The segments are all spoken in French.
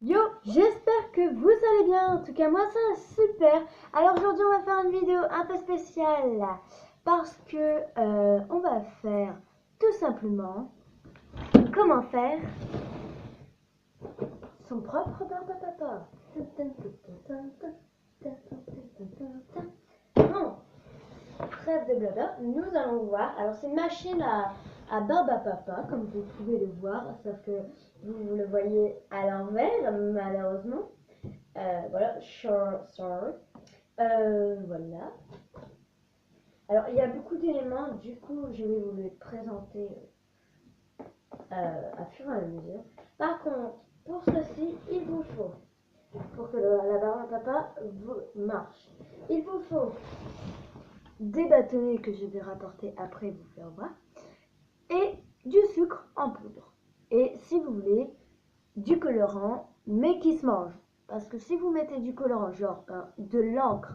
Yo, j'espère que vous allez bien. En tout cas, moi ça va super. Alors aujourd'hui, on va faire une vidéo un peu spéciale parce que on va faire tout simplement comment faire son propre barbe-à-papa. Bon, trêve de blabla, nous allons voir. Alors c'est une machine à barbe à papa, comme vous pouvez le voir, sauf que vous le voyez à l'envers, malheureusement. Voilà, sorry. Voilà. Alors, il y a beaucoup d'éléments, du coup, je vais vous les présenter à fur et à mesure. Par contre, pour ceci, il vous faut, pour que la barbe à papa vous marche, il vous faut des bâtonnets que je vais rapporter après vous faire voir, et du sucre en poudre. Et si vous voulez, du colorant, mais qui se mange. Parce que si vous mettez du colorant, genre de l'encre,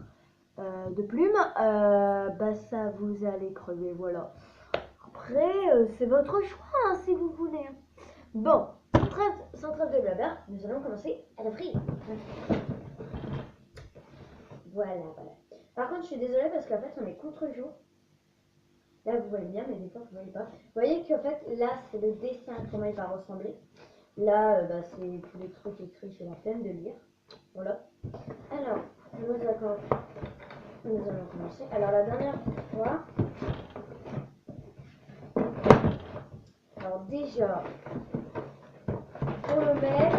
de plume, bah ça vous allez crever, voilà. Après, c'est votre choix hein, si vous voulez. Bon, sans trêve de blabla, nous allons commencer à la frire. Voilà. Par contre, je suis désolée parce qu'en fait, on est contre-jour. Là, vous voyez bien, mais des fois, vous voyez pas. Vous voyez qu'en fait, là, c'est le dessin, comment il va ressembler. Là, c'est tous les trucs écrits, j'ai la peine de lire. Voilà. Alors, nous allons commencer. Alors, la dernière fois, alors déjà, pour le mettre,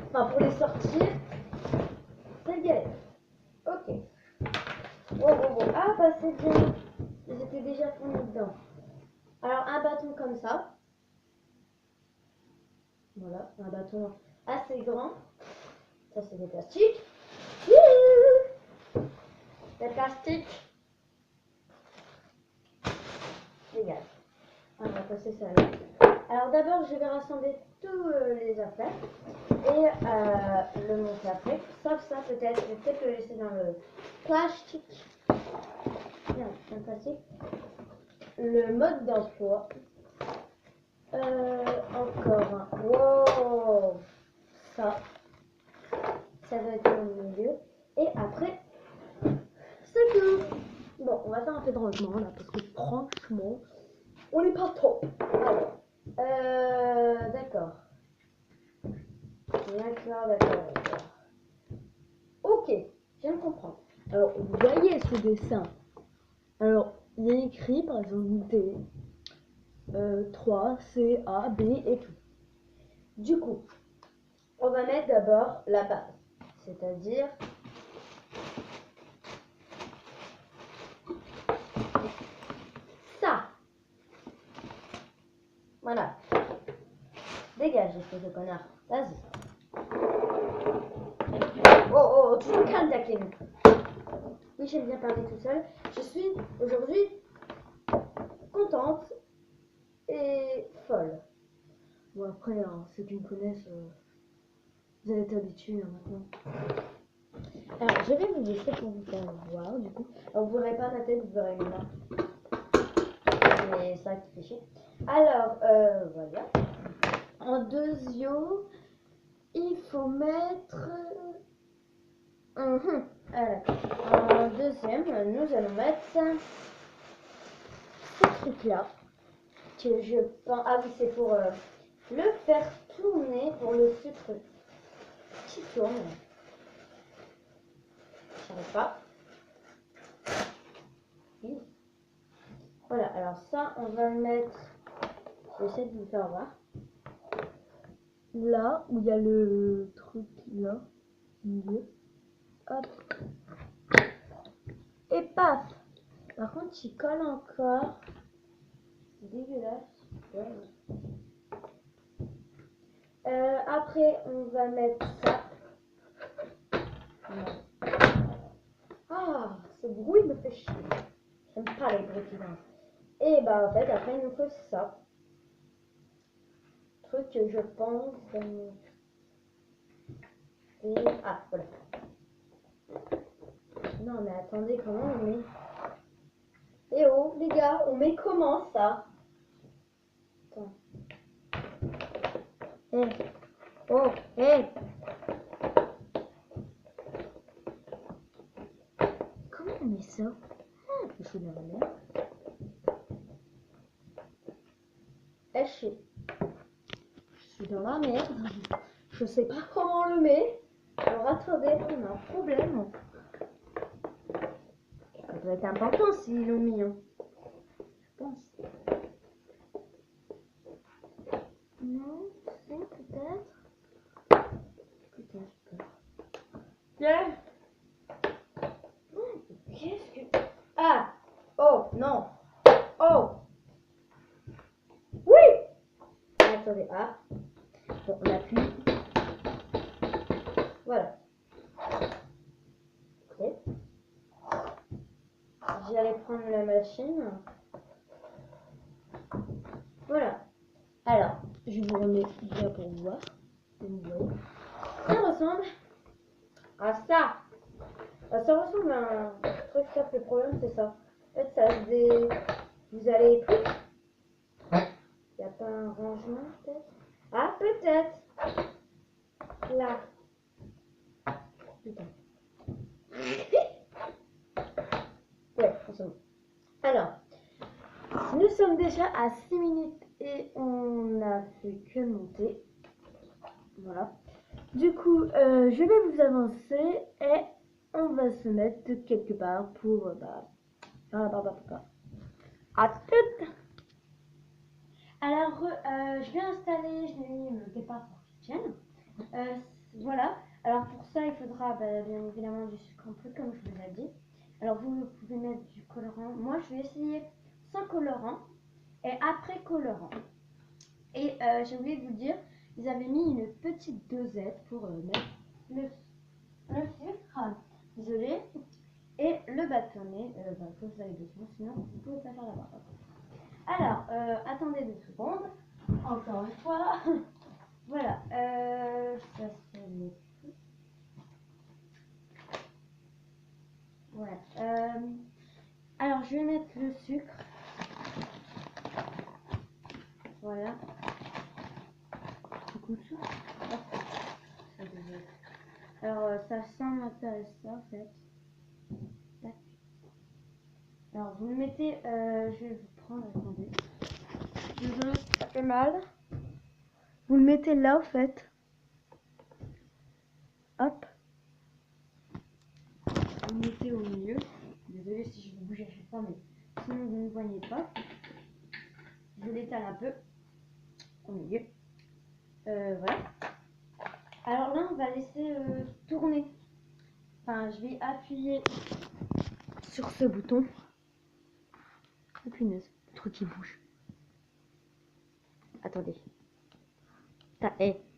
enfin pour les sortir, c'est galère. Ok. Bon. Ah, bah c'est bien. Ils étaient déjà fournis dedans. Alors, un bâton comme ça. Voilà, un bâton assez grand. Ça, c'est des plastiques. Des plastiques. Dégage. On va passer ça là. Alors d'abord, je vais rassembler tous les affaires et le monter après. Sauf ça, peut-être, je vais peut-être le laisser dans le plastique. Non, un plastique. Le mode d'emploi. Encore un. Wow! Ça va être au milieu. Et après, c'est tout. Bon, on va faire un peu de rangement là, parce que franchement, on n'est pas top. Alors, d'accord. D'accord. Ok, je viens de comprendre. Alors, vous voyez ce dessin. Alors, il est écrit, par exemple, D, 3, C, A, B et tout. Du coup, on va mettre d'abord la base. C'est-à-dire ça. Voilà. Dégage, espèce de connard. Vas-y. Oh, tu me calmes, Jacqueline. Oui, j'aime bien parler tout seul. Je suis aujourd'hui contente et folle. Bon, après, hein, ceux qui me connaissent, vous allez être habitués hein, maintenant. Alors, je vais vous laisser pour vous faire voir, du coup. Alors, vous verrez pas ma tête, vous verrez mes mains. Mais ça qui fait chier. Alors, voilà. En deuxième, il faut mettre... Alors, en deuxième, nous allons mettre ce truc-là. Que je pense... Ah oui, c'est pour le faire tourner, pour le sucre qui tourne. J'arrive pas. Oui. Voilà, alors ça, on va le mettre... J'essaie de vous faire voir. Là où il y a le truc là, au milieu. Hop. Et paf. Par contre, il colle encore. C'est dégueulasse. Ouais. Après, on va mettre ça. Ah, ce bruit me fait chier. J'aime pas les bruits qui viennent. Et bah en fait, après, il nous faut ça. Truc que je pense... Et... Ah, voilà. Non, mais attendez, comment on met... Eh oh, les gars, on met comment ça? Attends. Oh, ça? Je suis dans la merde. Haché. Je suis dans la merde. Je sais pas comment on le met. Alors attendez, on a un problème. Ça doit être important s'ils l'ont mis. Hein. Je pense. Non, c'est peut-être. Putain, j'ai peur. Tiens. Qu'est-ce que... Ah. Oh, non. Oh. Oui. Attendez, ah. Bon, on appuie. Voilà. Ok. J'allais prendre la machine. Voilà. Alors, je vous remets bien pour voir. Vous voyez. Ça ressemble à ça. Ça ressemble à un truc, ça fait problème, c'est ça. En fait, ça se dé... Vous allez plus. Il n'y a pas un rangement, peut-être? Ah, peut-être. Là. Putain. Ouais, c'est bon. Alors, nous sommes déjà à 6 minutes et on n'a fait que monter. Voilà. Du coup, je vais vous avancer et on va se mettre quelque part pour à tout. Alors, je vais installer, je l'ai mis quelque part pour qu'il tienne. Voilà. Alors pour ça, il faudra bien évidemment du sucre un peu comme je vous l'ai dit. Alors vous pouvez mettre du colorant. Moi, je vais essayer sans colorant et après colorant. Et j'ai oublié de vous dire, ils avaient mis une petite dosette pour mettre le sucre, désolé, et le bâtonnet. Comme vous avez besoin, sinon vous ne pouvez pas faire la barre. Alors, attendez 2 secondes. Encore une fois. Voilà. Ça c'est le... Voilà. Alors, je vais mettre le sucre. Voilà. Beaucoup de sucre. Alors, ça semble intéressant en fait. Alors, vous le mettez... je vais vous prendre, attendez. Désolé, ça fait mal. Vous le mettez là, en fait. Hop. Vous le mettez au milieu. Désolé si je vous bouge à chaque fois, mais sinon vous ne voyez pas. Je l'étale un peu au milieu. Voilà. Alors là, on va laisser tourner. Enfin, je vais appuyer sur ce bouton. Oh punaise, le truc qui bouge. Attendez.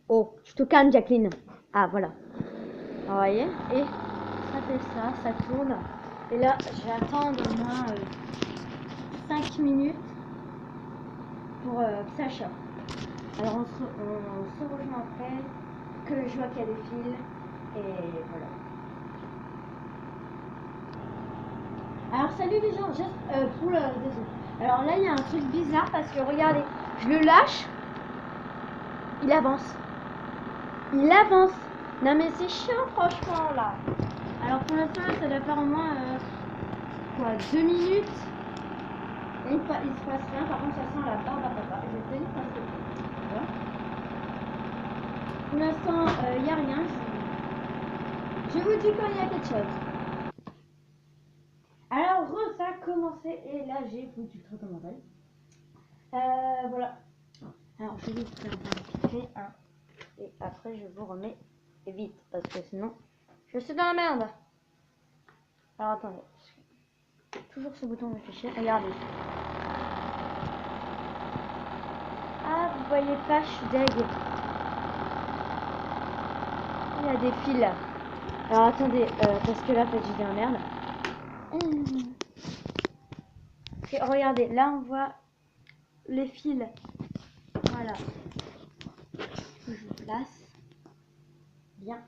Oh, je te calme, Jacqueline. Ah, voilà. Vous voyez? Et ça fait ça, ça tourne. Et là, je vais attendre au moins 5 minutes pour que ça chauffe. Alors, on se rejoint après, que je vois qu'il y a des fils. Et voilà. Alors, salut les gens, juste pour le... Désolé. Alors là, il y a un truc bizarre parce que regardez, je le lâche, il avance. Il avance. Non mais c'est chiant franchement là. Alors pour l'instant ça doit faire au moins 2 minutes. Et il se passe rien. Par contre ça sent la barbe à papa. Je vais tenir parce que voilà. Pour l'instant il n'y a rien. Je vous dis quand il y a quelque chose. Alors ça a commencé et là j'ai foutu le truc comme on va. Voilà. Alors je vais vous faire un petit fait. Et après je vous remets vite parce que sinon je suis dans la merde. Alors attendez, toujours ce bouton me fait chier, regardez. Ah vous voyez pas, je suis deg. Il y a des fils là. Alors attendez, parce que là en fait j'ai dans la merde. Et regardez, là on voit les fils. Voilà. Je vous place. Bien.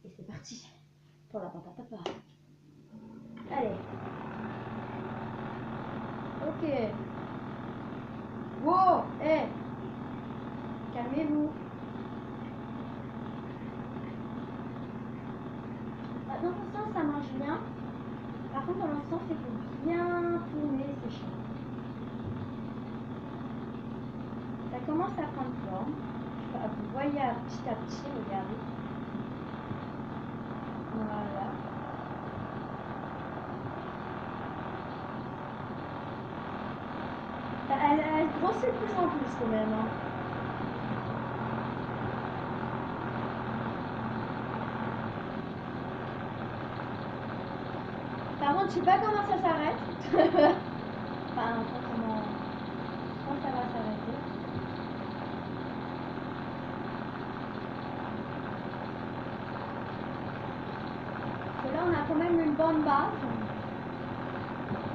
Et c'est parti. Pour la papa. Allez. Ok. Wow. Calmez-vous. Donc pour ça marche bien. Par contre, dans l'autre sens, il faut bien tourner, c'est chiant. Ça commence à prendre forme. Vous voyez petit à petit, regardez. Voilà. Elle grossit de plus en plus quand même. Hein. Par contre, je sais pas comment ça s'arrête. Enfin, pas comment. Quand ça va s'arrêter. Parce que là, on a quand même une bonne base.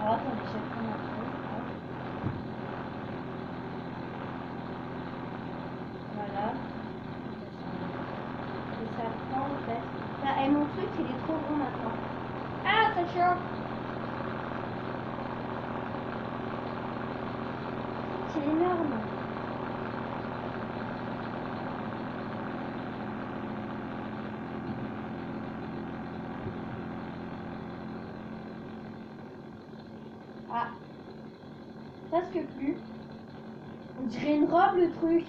Alors, attendez, je vais prendre un peu. Voilà. Et ça prend en fait. Là, et mon truc, il est trop gros maintenant. Ah, ça choque. C'est énorme. Ah, presque plus. On dirait une robe le truc.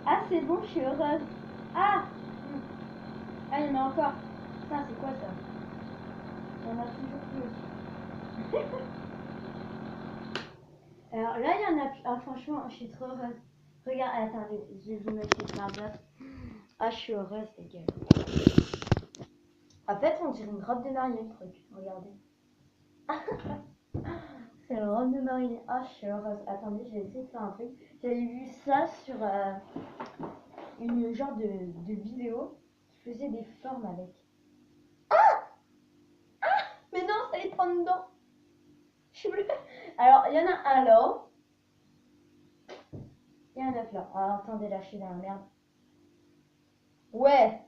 Ah, c'est bon, je suis heureuse. Ah, ah, il y en a encore. Putain, c'est quoi ça? Il y en a toujours plus. Alors là, il y en a plus. Ah, franchement, je suis trop heureuse. Regarde, attendez, je vais vous mettre les marques. Ah, je suis heureuse, les gars. En fait, on dirait une robe de mariée, le truc. Regardez. C'est une robe de mariée. Ah, je suis heureuse. Attendez, je vais essayer de faire un truc. J'avais vu ça sur une genre de vidéo qui faisait des formes avec. Mais non, ça les prend dedans. Je suis bleue. Alors, il y en a un là. Il y en a un autre là. Alors, attendez, là, je suis dans la merde. Ouais.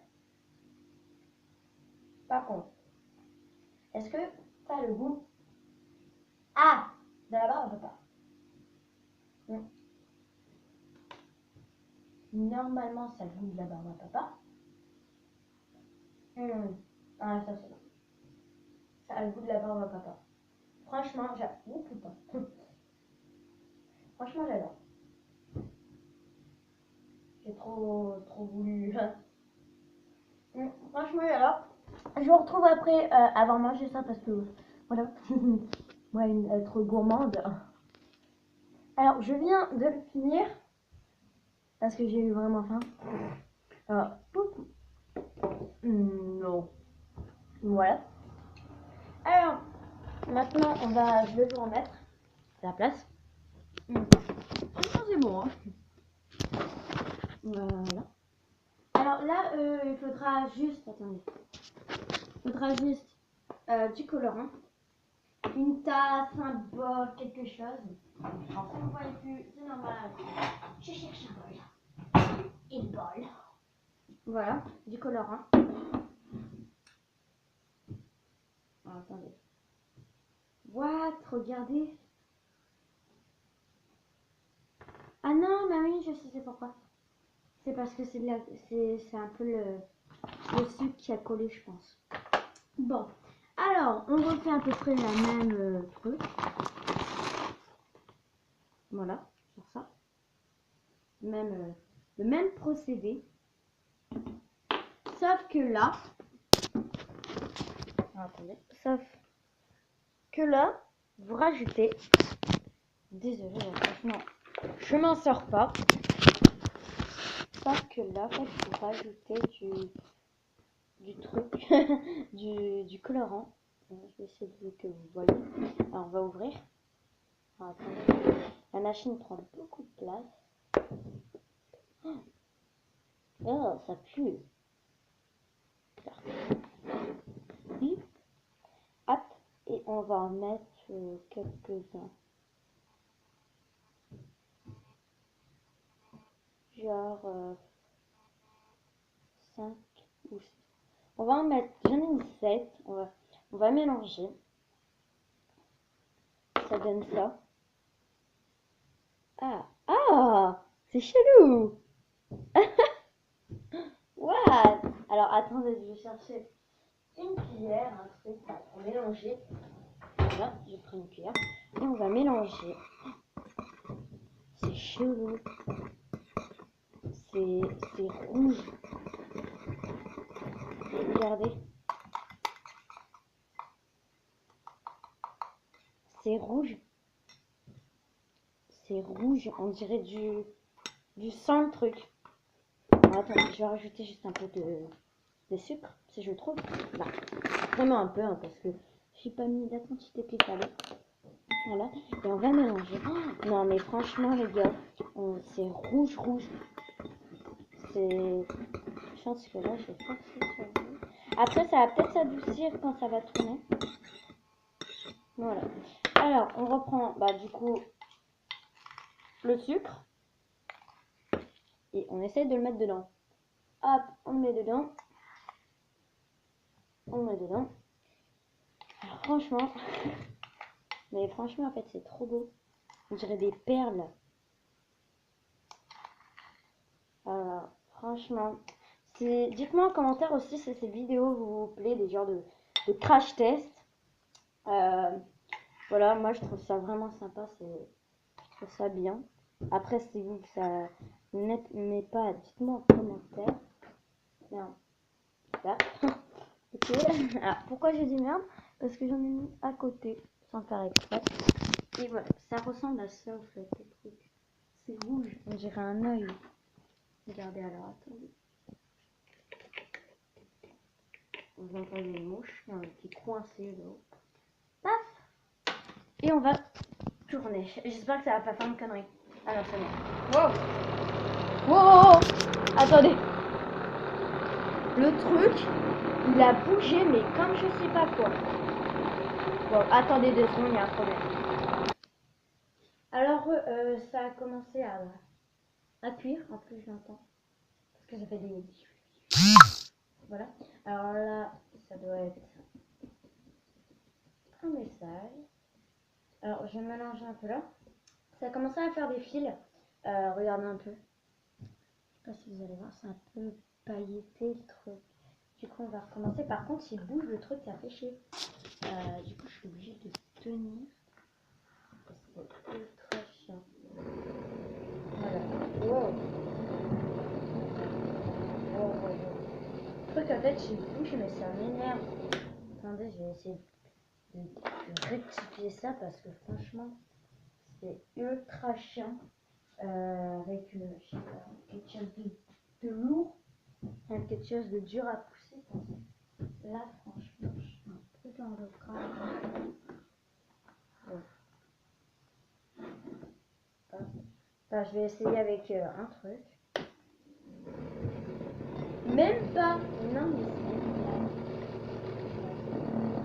Par contre, est-ce que ça a le goût? Ah, de la barbe, on peut pas. Normalement, ça a le goût de la barbe à papa. Ah, ça c'est bon. Ça a le goût de la barbe à papa. Franchement, j'adore. Oh putain. Franchement, j'adore. J'ai trop voulu. Franchement, j'adore. Je vous retrouve après avoir mangé ça parce que voilà. Moi, être gourmande. Alors, je viens de le finir parce que j'ai eu vraiment faim. Alors, non. Voilà. Alors, maintenant, je vais vous remettre à la place. C'est bon, hein. Voilà. Alors là, il faudra juste, attendez, il faudra juste du colorant, une tasse, un bol, quelque chose. Alors si vous ne voyez plus, c'est normal. Je cherche un bol. Et le bol. Voilà, du colorant. Alors, attendez. What? Regardez. Ah non, mais oui, je sais pourquoi. C'est parce que c'est un peu le sucre qui a collé, je pense. Bon, alors, on refait à peu près la même truc. Voilà, sur ça. Le même procédé. Sauf que là, attendez, sauf que là, vous rajoutez, désolé, franchement, je m'en sors pas. Sauf que là, vous rajoutez du truc, du colorant. Je vais essayer que vous voyez. Alors, on va ouvrir. Alors, attendez. La machine prend beaucoup de place. Oh, ça pue. Hop, et on va en mettre quelques-uns. Genre 5 ou 6. On va en mettre, j'en ai mis 7. On va mélanger. Ça donne ça. Ah, c'est chelou. What? Alors attendez, je vais chercher une cuillère, un truc pour mélanger. Voilà, j'ai pris une cuillère. Et on va mélanger. C'est chelou. C'est rouge. Regardez. C'est rouge. C'est rouge. On dirait du sang, le truc. Alors, attends, je vais rajouter juste un peu de sucre, si je trouve. Bah, vraiment un peu, hein, parce que j'ai pas mis la quantité qu'il fallait. Voilà. Et on va mélanger. Oh, non, mais franchement, les gars, c'est rouge, rouge. C'est... Je pense que là, je vais forcer sur vous. Après, ça va peut-être s'adoucir quand ça va tourner. Voilà. Alors, on reprend, bah, du coup, le sucre. Et on essaie de le mettre dedans. Hop, on le met dedans. On le met dedans. Alors, franchement, mais franchement, en fait, c'est trop beau. On dirait des perles. Alors, franchement, dites-moi en commentaire aussi si ces vidéos vous plaît, des genres de crash test. Voilà, moi je trouve ça vraiment sympa, je trouve ça bien. Après, si vous ça n'aimez pas, dites-moi en commentaire. Merde. Là. Ok. Alors, pourquoi j'ai dit merde? Parce que j'en ai mis à côté, sans faire exprès. Et voilà, ça ressemble à ça en fait, le truc. C'est rouge, on dirait un œil. Regardez alors, attendez. Vous entendez une mouche qui est coincée là-haut. Paf! Et on va tourner. J'espère que ça va pas faire une connerie. Ah non, c'est bon. Wow! Wow! Attendez. Le truc, il a bougé, mais comme je sais pas quoi. Bon, attendez 2 secondes, il y a un problème. Alors, ça a commencé à cuire. En plus, je l'entends. Parce que ça fait des... Voilà. Alors là, ça doit être un message. Alors, je vais mélanger un peu là. Ça a commencé à faire des fils. Regardez un peu. Je sais pas si vous allez voir, c'est un peu pailleté le truc. Du coup, on va recommencer. Par contre, s'il bouge le truc, ça fait chier. Du coup, je suis obligée de tenir. Parce que c'est ultra chiant. Voilà. Wow. Wow, wow, wow. Le truc, en fait, il bouge, mais ça m'énerve. Attendez, je vais essayer de rectifier ça parce que franchement, c'est ultra chiant. Avec, je sais pas, quelque chose de lourd. Quelque chose de dur à pousser. Là, franchement, je suis un peu dans le cadre. Ouais. Enfin, je vais essayer avec un truc. Même pas. Non, mais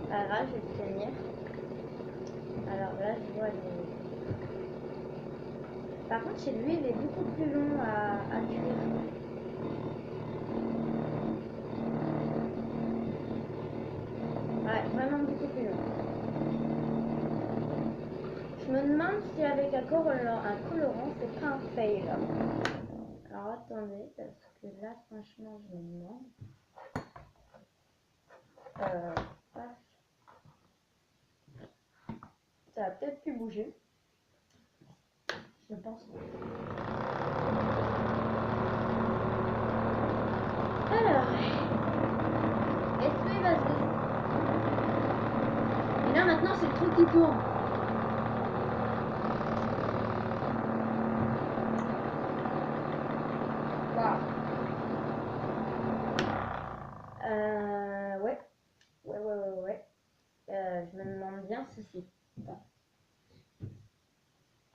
c'est... Alors là, je vais le tenir. Alors là, je vois les... Par contre, chez lui, il est beaucoup plus long à cuire. Ouais, vraiment beaucoup plus long. Je me demande si avec un colorant, c'est pas un fail. Alors attendez, parce que là, franchement, je me demande. Ça va peut-être plus bouger. Je pense. Alors, est-ce qu'il va se... Et là maintenant c'est le truc qui tourne. Waouh. Ouais. Ouais. Je me demande bien si c'est pas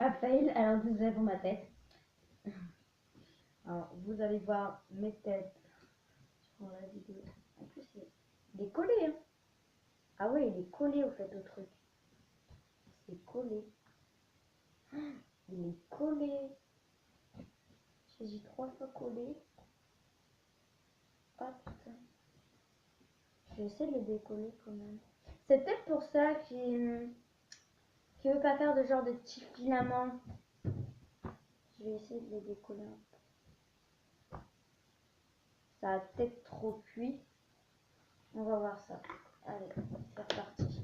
un fail. Alors désolé pour ma tête. Alors vous allez voir mes têtes sur la vidéo. En plus il est collé hein. Ah ouais, il est collé au fait au truc. C'est collé. Il est collé. J'ai dit 3 fois collé. Oh putain. Je vais essayer de le décoller quand même. C'est peut-être pour ça qu'il veut pas faire de genre de petits filaments. Je vais essayer de le décoller un peu. Ça a peut-être trop cuit. On va voir ça. Allez, c'est reparti.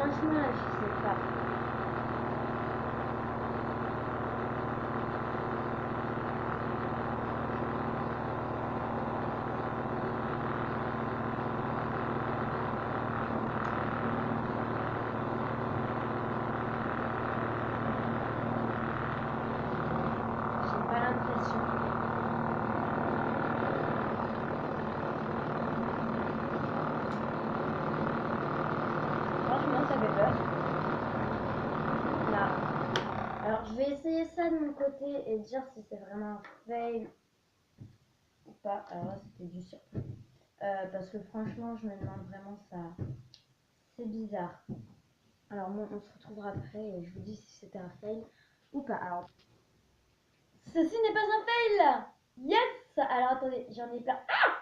Franchement, là, je sais pas. J'ai pas l'impression. Franchement, ça fait peur. Là. Alors, je vais essayer ça de mon côté et dire si c'est vraiment un fail ou pas. Alors là, c'était du surpris. Parce que franchement, je me demande vraiment ça. C'est bizarre. Alors, bon, on se retrouvera après et je vous dis si c'était un fail ou pas. Alors, ceci n'est pas un fail! Yes! Alors, attendez, j'en ai plein. Ah!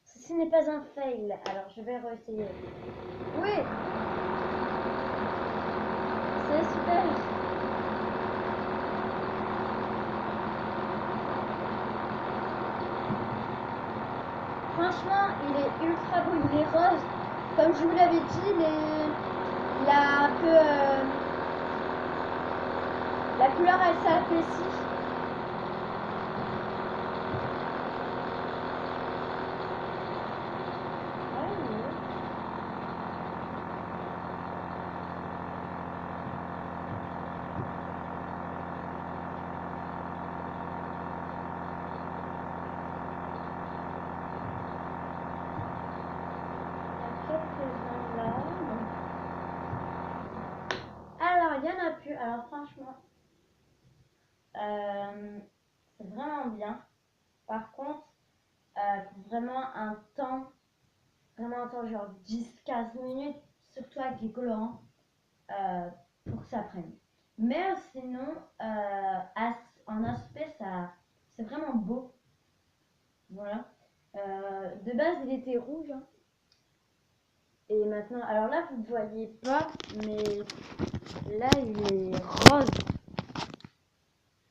Ceci n'est pas un fail. Alors, je vais réessayer. Oui! C'est super! Franchement, il est ultra beau, il est rose. Comme je vous l'avais dit, il a un peu... la couleur, elle s'affaissit. Alors, il y en a plus. Alors, franchement, c'est vraiment bien. Par contre, vraiment un temps genre 10-15 minutes, surtout avec les colorants, pour que ça prenne. Mais sinon, en aspect, c'est vraiment beau. Voilà. De base, il était rouge. Hein. Et maintenant, alors là, vous ne voyez pas, mais là, il est rose.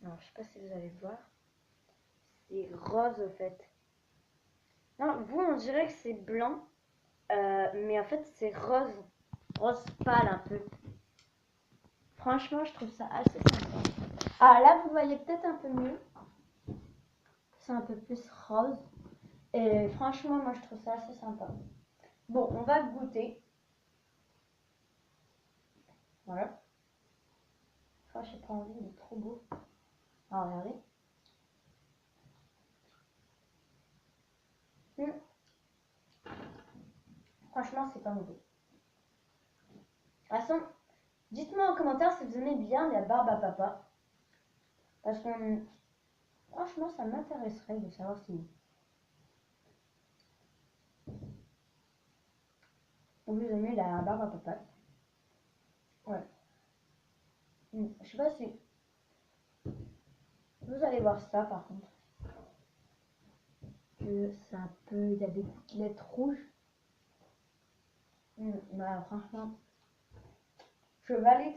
Alors, je sais pas si vous allez voir. C'est rose, au fait. Non, vous, on dirait que c'est blanc. Mais en fait, c'est rose. Rose pâle, un peu. Franchement, je trouve ça assez sympa. Ah, là, vous voyez peut-être un peu mieux. C'est un peu plus rose. Et franchement, moi, je trouve ça assez sympa. Bon, on va goûter. Voilà. Enfin, j'ai pas envie, il est trop beau. Alors, regardez. Franchement, c'est pas mauvais. De toute façon, dites-moi en commentaire si vous aimez bien la barbe à papa. Parce que, franchement, ça m'intéresserait de savoir si vous aimez la barbe à papa. Ouais. Je sais pas si vous allez voir ça par contre. Que c'est un peu, il y a des gouttelettes rouges. Bah, franchement, je valide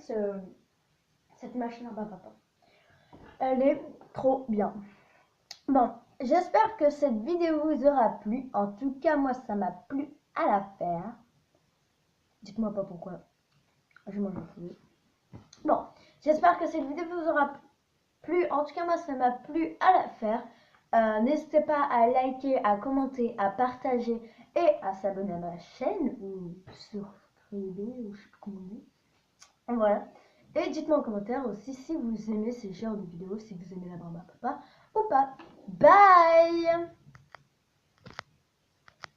cette machine à barbe à papa. Elle est trop bien. Bon, j'espère que cette vidéo vous aura plu. En tout cas, moi, ça m'a plu à la faire. Dites-moi pas pourquoi. Je mange un fou. Bon, j'espère que cette vidéo vous aura plu. En tout cas, moi, ça m'a plu à la faire. N'hésitez pas à liker, à commenter, à partager et à s'abonner à ma chaîne ou subscriber ou je sais pas comment on dit. Voilà. Et dites-moi en commentaire aussi si vous aimez ces genres de vidéos, si vous aimez la barbe à papa ou pas. Bye!